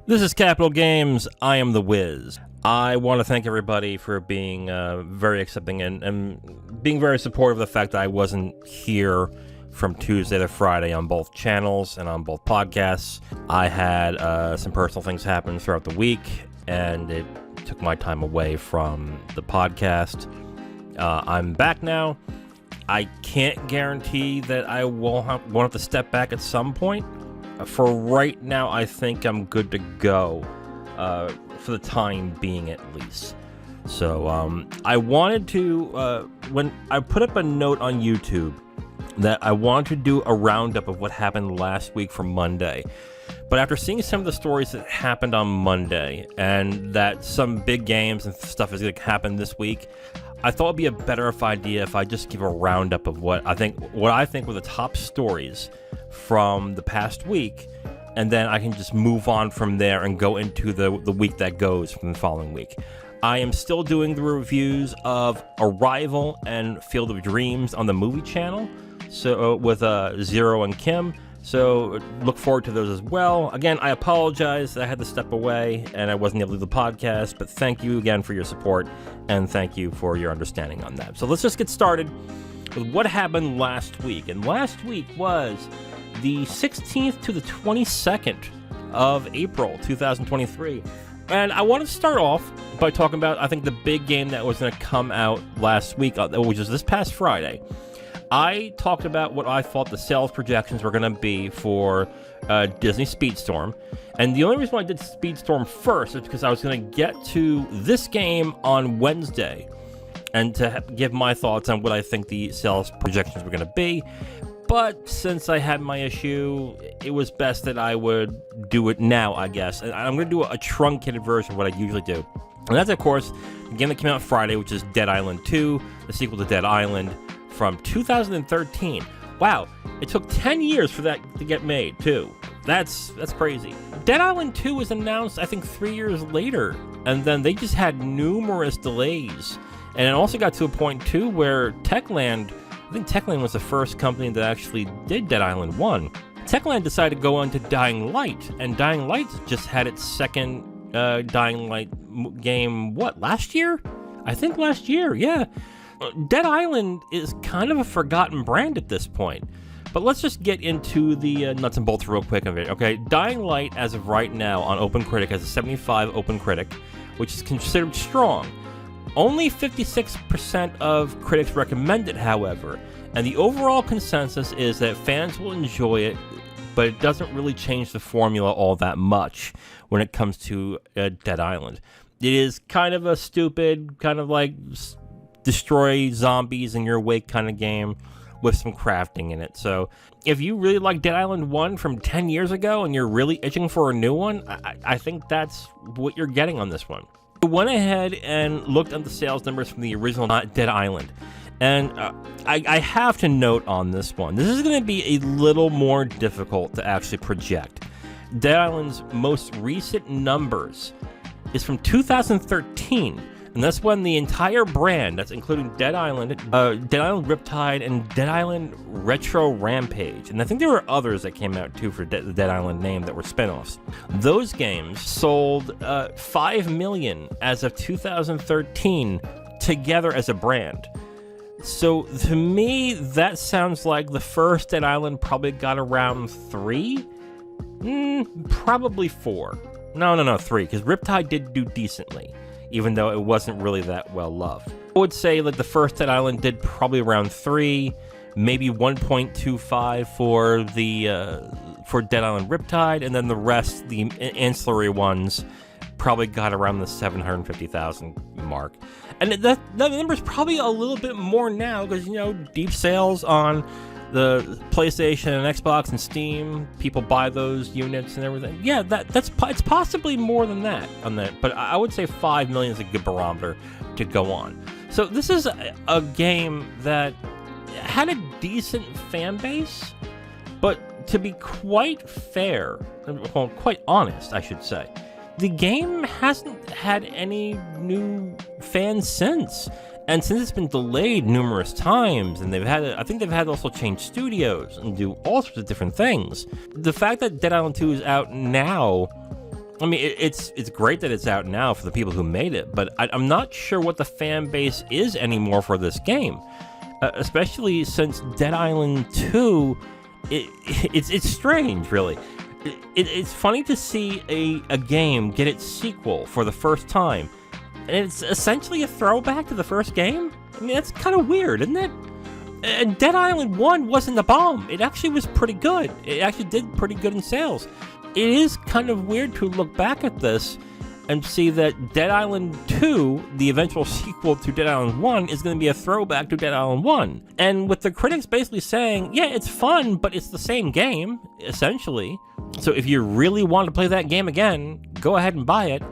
This is Capital Games. I am the Wiz. I want to thank everybody for being very accepting and being very supportive of the fact that I wasn't here from Tuesday to Friday on both channels and on both podcasts. I had some personal things happen throughout the week, and it took my time away from the podcast. I'm back now. I can't guarantee that I won't have to step back at some point. For right now, I think I'm good to go, for the time being at least. So I wanted to, when I put up a note on YouTube that I wanted to do a roundup of what happened last week for Monday. But after seeing some of the stories that happened on Monday, and that some big games and stuff is going to happen this week, I thought it'd be a better idea if I just give a roundup of what I think were the top stories from the past week, and then I can just move on from there and go into the week that goes from the following week. I am still doing the reviews of Arrival and Field of Dreams on the movie channel, so with Zero and Kim. So look forward to those as well. Again, I apologize that I had to step away and I wasn't able to do the podcast, but thank you again for your support and thank you for your understanding on that. So let's just get started with what happened last week. And last week was the 16th to the 22nd of April 2023. And I want to start off by talking about, I think, the big game that was going to come out last week, which was this past Friday. I talked about what I thought the sales projections were going to be for Disney Speedstorm. And the only reason why I did Speedstorm first is because I was going to get to this game on Wednesday and to give my thoughts on what I think the sales projections were going to be. But since I had my issue, it was best that I would do it now, I guess. And I'm going to do a truncated version of what I usually do. And that's, of course, the game that came out Friday, which is Dead Island 2, the sequel to Dead Island, from 2013. Wow, it took 10 years for that to get made, too. That's crazy. Dead Island 2 was announced, I think, 3 years later, and then they just had numerous delays. And it also got to a point, too, where Techland, I think Techland was the first company that actually did Dead Island 1. Techland decided to go on to Dying Light, and Dying Light just had its second Dying Light game, last year? I think last year, yeah. Dead Island is kind of a forgotten brand at this point. But let's just get into the nuts and bolts real quick of it, okay? Dying Light, as of right now, on OpenCritic, has a 75 OpenCritic, which is considered strong. Only 56% of critics recommend it, however, and the overall consensus is that fans will enjoy it, but it doesn't really change the formula all that much when it comes to Dead Island. It is kind of a stupid, kind of like destroy zombies in your wake kind of game with some crafting in it. So if you really like Dead Island 1 from 10 years ago and you're really itching for a new one, I think that's what you're getting on this one. I went ahead and looked at the sales numbers from the original Dead Island. And I have to note on this one, this is going to be a little more difficult to actually project. Dead Island's most recent numbers is from 2013. And that's when the entire brand, that's including Dead Island Riptide, and Dead Island Retro Rampage. And I think there were others that came out too for the Dead Island name that were spinoffs. Those games sold 5 million as of 2013 together as a brand. So to me, that sounds like the first Dead Island probably got around 3? Probably 4. No, 3, because Riptide did do decently, even though it wasn't really that well loved. I would say that the first Dead Island did probably around 3, maybe 1.25 for Dead Island Riptide, and then the rest, the ancillary ones, probably got around the 750,000 mark. And that number's probably a little bit more now, because, deep sales on the PlayStation and Xbox and Steam, people buy those units and everything. Yeah, it's possibly more than that on that, but I would say 5 million is a good barometer to go on. So this is a game that had a decent fan base, but to be quite fair, well, quite honest, I should say, the game hasn't had any new fans since. And since it's been delayed numerous times, and I think they've had to also change studios and do all sorts of different things, the fact that Dead Island 2 is out now I mean, it's great that it's out now for the people who made it, but I'm not sure what the fan base is anymore for this game, especially since Dead Island 2. It's strange, really. It's funny to see a game get its sequel for the first time, and it's essentially a throwback to the first game. I mean, that's kind of weird, isn't it? And Dead Island 1 wasn't a bomb. It actually was pretty good. It actually did pretty good in sales. It is kind of weird to look back at this and see that Dead Island 2, the eventual sequel to Dead Island 1, is going to be a throwback to Dead Island 1. And with the critics basically saying, yeah, it's fun, but it's the same game, essentially. So if you really want to play that game again, go ahead and buy it.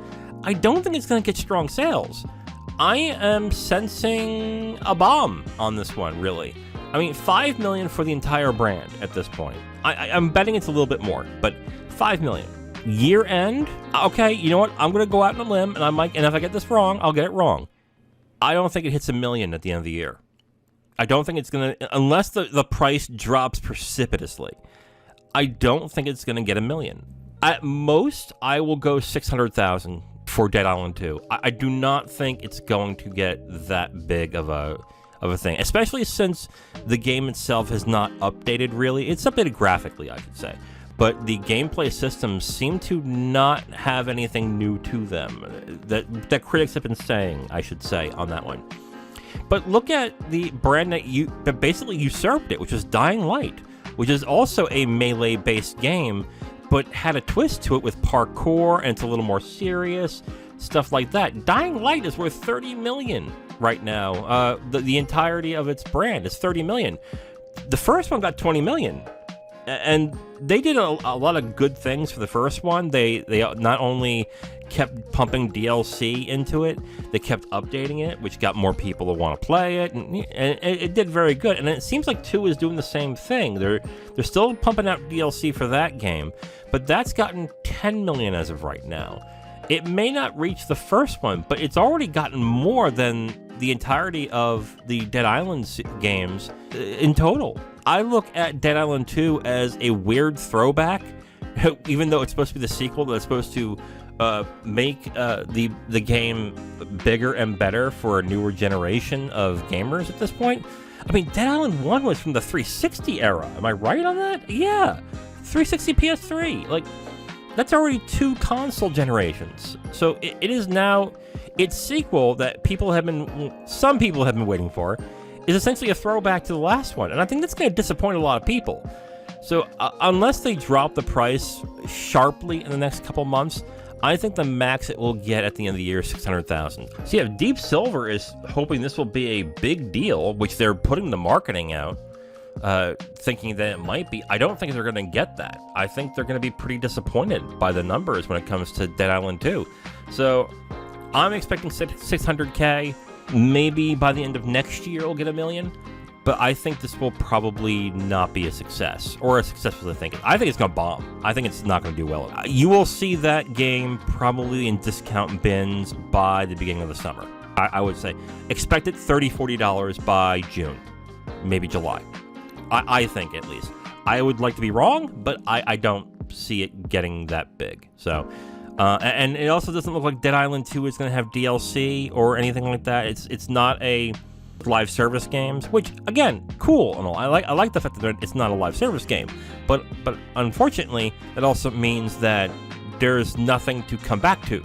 I don't think it's going to get strong sales. I am sensing a bomb on this one, really. I mean, $5 million for the entire brand at this point. I'm betting it's a little bit more, but $5 million. Year end? Okay, you know what? I'm going to go out on a limb, and if I get this wrong, I'll get it wrong. I don't think it hits $1 million at the end of the year. I don't think it's going to, unless the price drops precipitously, I don't think it's going to get $1 million. At most, I will go $600,000 for Dead Island 2. I do not think it's going to get that big of a thing, especially since the game itself has not updated really. It's updated graphically, I should say, but the gameplay systems seem to not have anything new to them that critics have been saying, I should say, on that one. But look at the brand that basically usurped it, which is Dying Light, which is also a melee-based game, but had a twist to it with parkour, and it's a little more serious, stuff like that. Dying Light is worth $30 million right now. The entirety of its brand is $30 million. The first one got $20 million. And they did a lot of good things for the first one. They not only kept pumping DLC into it, they kept updating it, which got more people to want to play it, and it did very good. And it seems like 2 is doing the same thing. They're still pumping out DLC for that game, but that's gotten $10 million as of right now. It may not reach the first one, but it's already gotten more than the entirety of the Dead Island games in total. I look at Dead Island 2 as a weird throwback, even though it's supposed to be the sequel that's supposed to make the game bigger and better for a newer generation of gamers at this point. I mean, Dead Island 1 was from the 360 era. Am I right on that? Yeah. 360 PS3. Like, that's already 2 console generations. So it is now its sequel that some people have been waiting for, is essentially a throwback to the last one. And I think that's going to disappoint a lot of people. So unless they drop the price sharply in the next couple months, I think the max it will get at the end of the year is $600,000. So yeah, Deep Silver is hoping this will be a big deal, which they're putting the marketing out, thinking that it might be. I don't think they're going to get that. I think they're going to be pretty disappointed by the numbers when it comes to Dead Island 2. So I'm expecting $600K. Maybe by the end of next year, it'll get $1 million. But I think this will probably not be a success, or as successful as I think. I think it's going to bomb. I think it's not going to do well. You will see that game probably in discount bins by the beginning of the summer. I would say expect it $30, $40 by June, maybe July. I think, at least. I would like to be wrong, but I don't see it getting that big. So, and it also doesn't look like Dead Island 2 is going to have DLC or anything like that. It's not a live service games, which, again, cool and all. I like the fact that it's not a live service game, but unfortunately, that also means that there's nothing to come back to.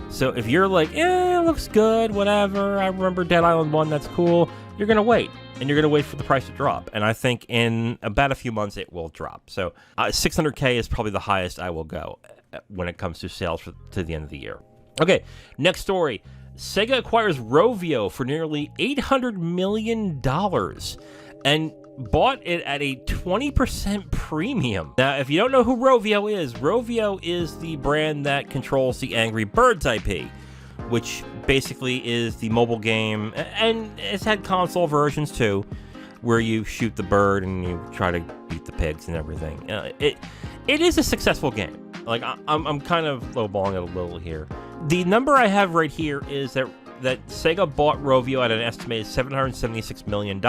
So if you're like, it looks good, whatever, I remember Dead Island 1, that's cool, you're going to wait. And you're going to wait for the price to drop. And I think in about a few months, it will drop. So $600K is probably the highest I will go when it comes to sales to the end of the year. Okay, next story. Sega acquires Rovio for nearly $800 million and bought it at a 20% premium. Now, if you don't know who Rovio is the brand that controls the Angry Birds IP, which basically is the mobile game, and it's had console versions too, where you shoot the bird and you try to beat the pigs and everything. It is a successful game. Like, I'm kind of lowballing it a little here. The number I have right here is that Sega bought Rovio at an estimated $776 million.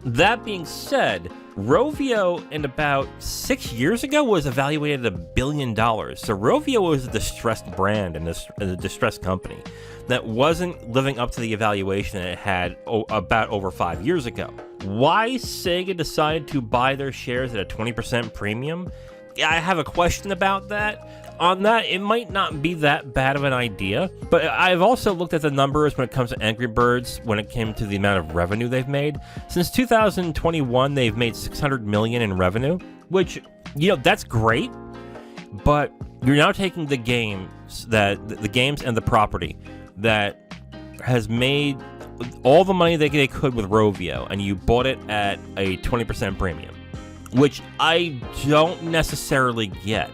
That being said, Rovio in about 6 years ago was evaluated at $1 billion. So Rovio was a distressed brand and a distressed company that wasn't living up to the evaluation that it had about over 5 years ago. Why Sega decided to buy their shares at a 20% premium? I have a question about that. On that, it might not be that bad of an idea, but I've also looked at the numbers when it comes to Angry Birds, when it came to the amount of revenue they've made. Since 2021, they've made $600 million in revenue, which, that's great, but you're now taking the games and the property that has made all the money they could with Rovio, and you bought it at a 20% premium, which I don't necessarily get.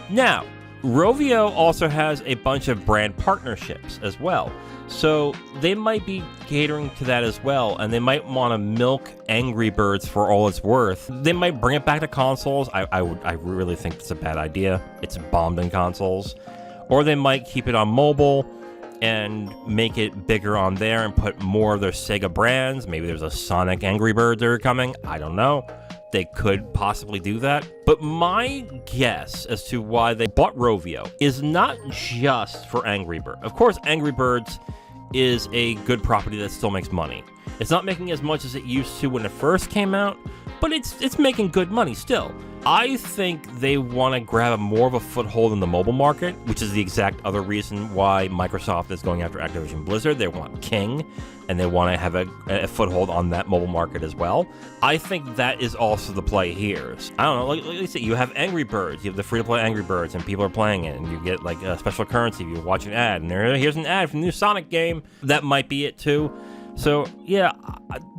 Now, Rovio also has a bunch of brand partnerships as well, so they might be catering to that as well, and they might want to milk Angry Birds for all it's worth. They might bring it back to consoles. I really think it's a bad idea. It's bombed in consoles. Or they might keep it on mobile and make it bigger on there and put more of their Sega brands. Maybe there's a Sonic Angry Birds that are coming. I don't know. They could possibly do that. But my guess as to why they bought Rovio is not just for Angry Birds. Of course, Angry Birds is a good property that still makes money. It's not making as much as it used to when it first came out, but it's making good money still. I think they want to grab more of a foothold in the mobile market, which is the exact other reason why Microsoft is going after Activision Blizzard. They want King, and they want to have a foothold on that mobile market as well. I think that is also the play here. I don't know, like I said, you have Angry Birds, you have the free-to-play Angry Birds, and people are playing it, and you get like a special currency if you watch an ad, and here's an ad for the new Sonic game. That might be it too. So yeah,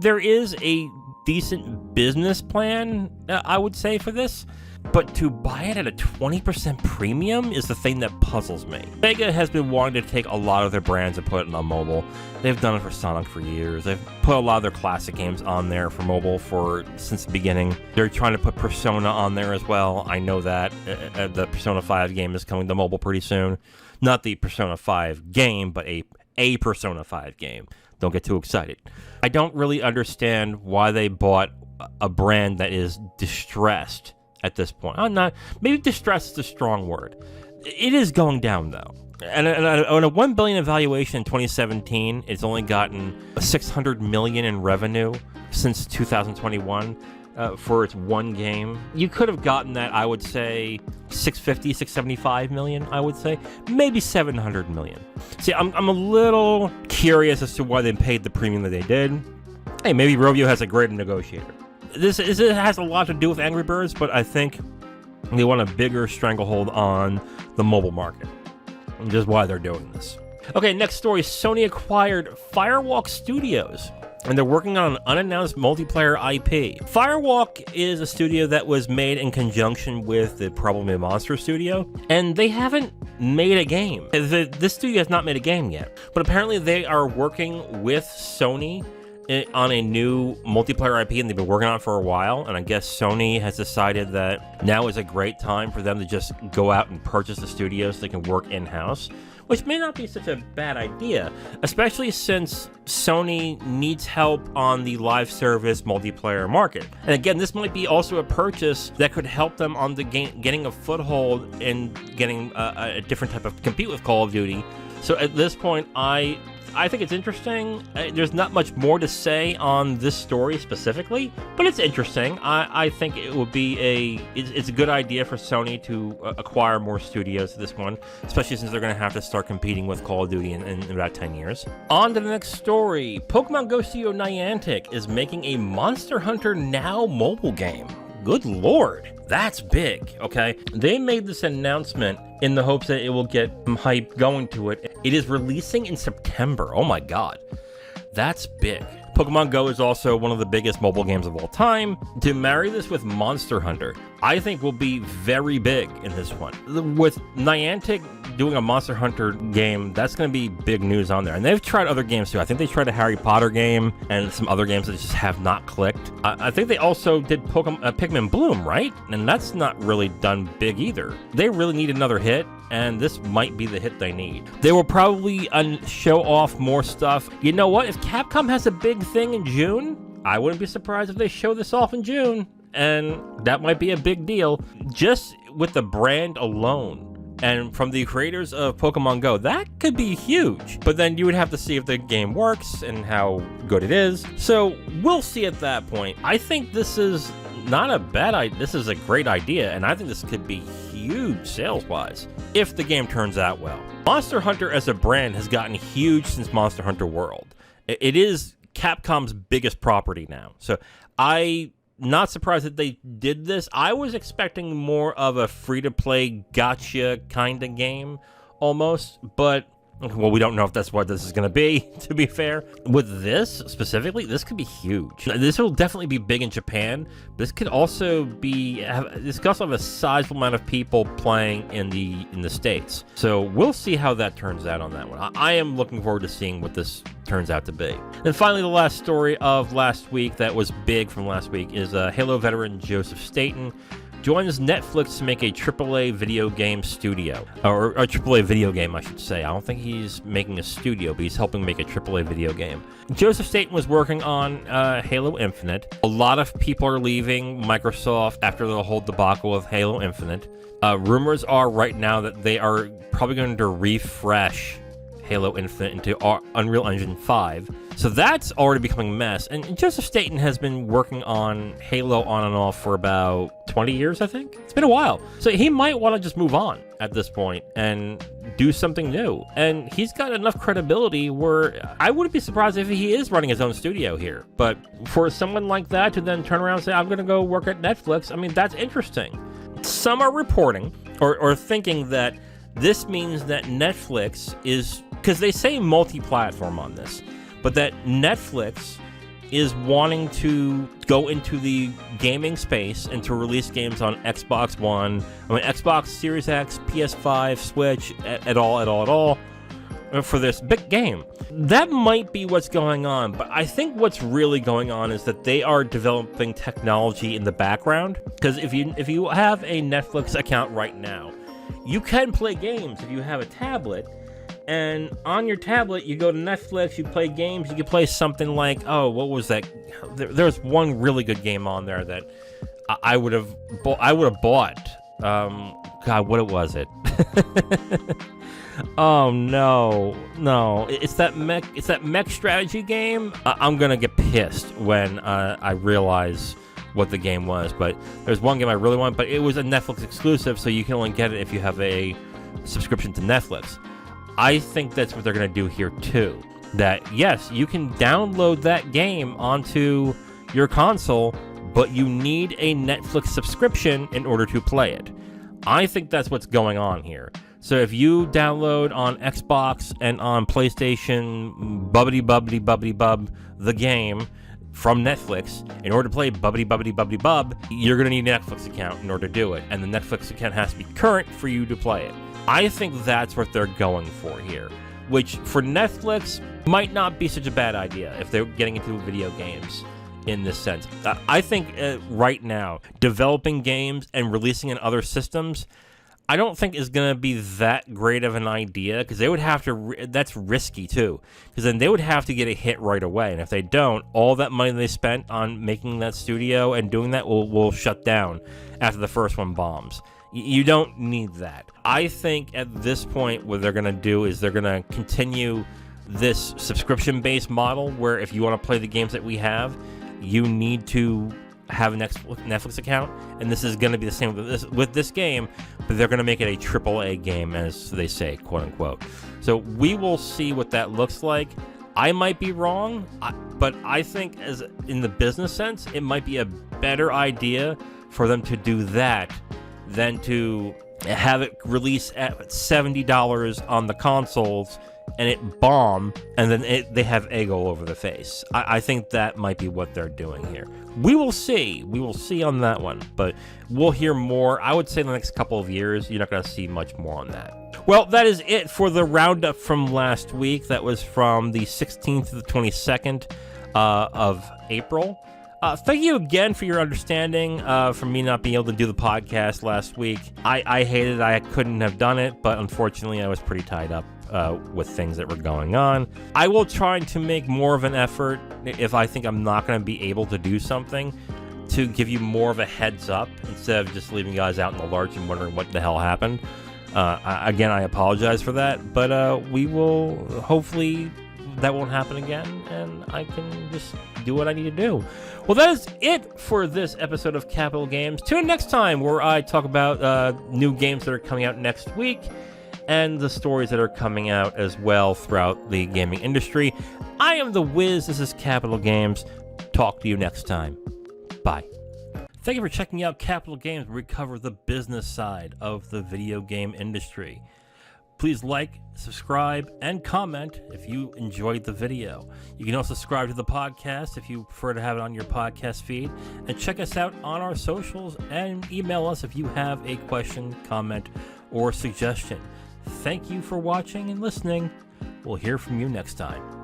there is a decent business plan, I would say, for this, but to buy it at a 20% premium is the thing that puzzles me. Sega has been wanting to take a lot of their brands and put it on mobile. They've done it for Sonic for years. They've put a lot of their classic games on there for mobile since the beginning. They're trying to put Persona on there as well. I know that the Persona 5 game is coming to mobile pretty soon. Not the Persona 5 game, but a Persona 5 game. Don't get too excited. I don't really understand why they bought a brand that is distressed at this point. Maybe distressed is a strong word. It is going down though. And on a $1 billion valuation in 2017, it's only gotten $600 million in revenue since 2021 for its one game. You could have gotten that, I would say, $675 million, I would say. Maybe $700 million. See, I'm a little curious as to why they paid the premium that they did. Hey, maybe Rovio has a greater negotiator. This has a lot to do with Angry Birds, but I think they want a bigger stranglehold on the mobile market, which is why they're doing this. Okay, next story. Sony acquired Firewalk Studios, and they're working on an unannounced multiplayer IP. Firewalk is a studio that was made in conjunction with the Probably Monster studio, and they haven't made a game. This studio has not made a game yet, but apparently they are working with Sony on a new multiplayer IP, and they've been working on it for a while, and I guess Sony has decided that now is a great time for them to just go out and purchase the studio so they can work in-house, which may not be such a bad idea, especially since Sony needs help on the live service multiplayer market. And again, this might be also a purchase that could help them on the getting a foothold in getting a different type of compete with Call of Duty. So at this point, I think it's interesting. There's not much more to say on this story specifically, but it's interesting. I think it would be it's a good idea for Sony to acquire more studios at this one, especially since they're going to have to start competing with Call of Duty in about 10 years. On to the next story. Pokemon Go studio Niantic is making a Monster Hunter Now mobile game. Good lord, that's big, okay? They made this announcement in the hopes that it will get some hype going to it. It is releasing in September. Oh my god, that's big. Pokemon Go is also one of the biggest mobile games of all time. To marry this with Monster Hunter, I think will be very big in this one. With Niantic doing a Monster Hunter game, that's going to be big news on there. And they've tried other games too. I think they tried a Harry Potter game and some other games that just have not clicked. I think they also did Pikmin Bloom, right? And that's not really done big either. They really need another hit, and this might be the hit they need. They will probably show off more stuff. You know what? If Capcom has a big thing in June, I wouldn't be surprised if they show this off in June, and that might be a big deal. Just with the brand alone, and from the creators of Pokemon Go, that could be huge. But then you would have to see if the game works and how good it is. So we'll see at that point. I think this is not a bad idea. This is a great idea, and I think this could be huge sales-wise if the game turns out well. Monster Hunter as a brand has gotten huge since Monster Hunter World. It is Capcom's biggest property now. So not surprised that they did this. I was expecting more of a free-to-play gotcha kind of game, almost, but, well, we don't know if that's what this is going to be, to be fair. With this, specifically, this could be huge. This will definitely be big in Japan. This could also have a sizable amount of people playing in the States. So we'll see how that turns out on that one. I am looking forward to seeing what this turns out to be. And finally, the last story of last week that was big from last week is Halo veteran Joseph Staten joins Netflix to make a AAA video game studio. Or a AAA video game, I should say. I don't think he's making a studio, but he's helping make a AAA video game. Joseph Staten was working on Halo Infinite. A lot of people are leaving Microsoft after the whole debacle of Halo Infinite. Rumors are right now that they are probably going to refresh Halo Infinite into Unreal Engine 5. So that's already becoming a mess. And Joseph Staten has been working on Halo on and off for about 20 years, I think. It's been a while. So he might want to just move on at this point and do something new. And he's got enough credibility where I wouldn't be surprised if he is running his own studio here. But for someone like that to then turn around and say, I'm going to go work at Netflix, I mean, that's interesting. Some are reporting or thinking that this means that Netflix is, because they say multi-platform on this, but that Netflix is wanting to go into the gaming space and to release games on Xbox One, Xbox Series X, PS5, Switch, at all, for this big game. That might be what's going on, but I think what's really going on is that they are developing technology in the background. Because if you have a Netflix account right now, you can play games if you have a tablet. And on your tablet, you go to Netflix, you play games, you can play something like, what was that? There's one really good game on there that I would have bought. God, what was it? Oh no. It's that mech strategy game. I'm gonna get pissed when I realize what the game was. But there's one game I really want, but it was a Netflix exclusive, so you can only get it if you have a subscription to Netflix. I think that's what they're going to do here too. That, yes, you can download that game onto your console, but you need a Netflix subscription in order to play it. I think that's what's going on here. So if you download on Xbox and on PlayStation bubbity the game from Netflix, in order to play bubbity, you're going to need a Netflix account in order to do it. And the Netflix account has to be current for you to play it. I think that's what they're going for here, which for Netflix might not be such a bad idea if they're getting into video games in this sense. I think right now, developing games and releasing in other systems, I don't think is going to be that great of an idea, because they would have to, that's risky too, because then they would have to get a hit right away. And if they don't, all that money they spent on making that studio and doing that will shut down after the first one bombs. You don't need that. I think at this point what they're going to do is they're going to continue this subscription-based model where if you want to play the games that we have, you need to have a Netflix account, and this is going to be the same with this game, but they're going to make it a AAA game, as they say, quote-unquote. So we will see what that looks like. I might be wrong, but I think as in the business sense, it might be a better idea for them to do that than to have it release at $70 on the consoles and it bomb, and then they have egg all over the face. I think that might be what they're doing here. We will see. We will see on that one, but we'll hear more. I would say in the next couple of years, you're not going to see much more on that. Well, that is it for the roundup from last week. That was from the 16th to the 22nd of April. Thank you again for your understanding for me not being able to do the podcast last week. I hated it. I couldn't have done it, but unfortunately I was pretty tied up with things that were going on. I will try to make more of an effort if I think I'm not going to be able to do something, to give you more of a heads up instead of just leaving you guys out in the lurch and wondering what the hell happened. Again, I apologize for that, but we will, hopefully that won't happen again, and I can just do what I need to do. Well, that is it for this episode of Capital Games. Tune in next time where I talk about new games that are coming out next week and the stories that are coming out as well throughout the gaming industry. I am The Wiz. This is Capital Games. Talk to you next time. Bye. Thank you for checking out Capital Games, where we cover the business side of the video game industry. Please like, subscribe, and comment if you enjoyed the video. You can also subscribe to the podcast if you prefer to have it on your podcast feed. And check us out on our socials and email us if you have a question, comment, or suggestion. Thank you for watching and listening. We'll hear from you next time.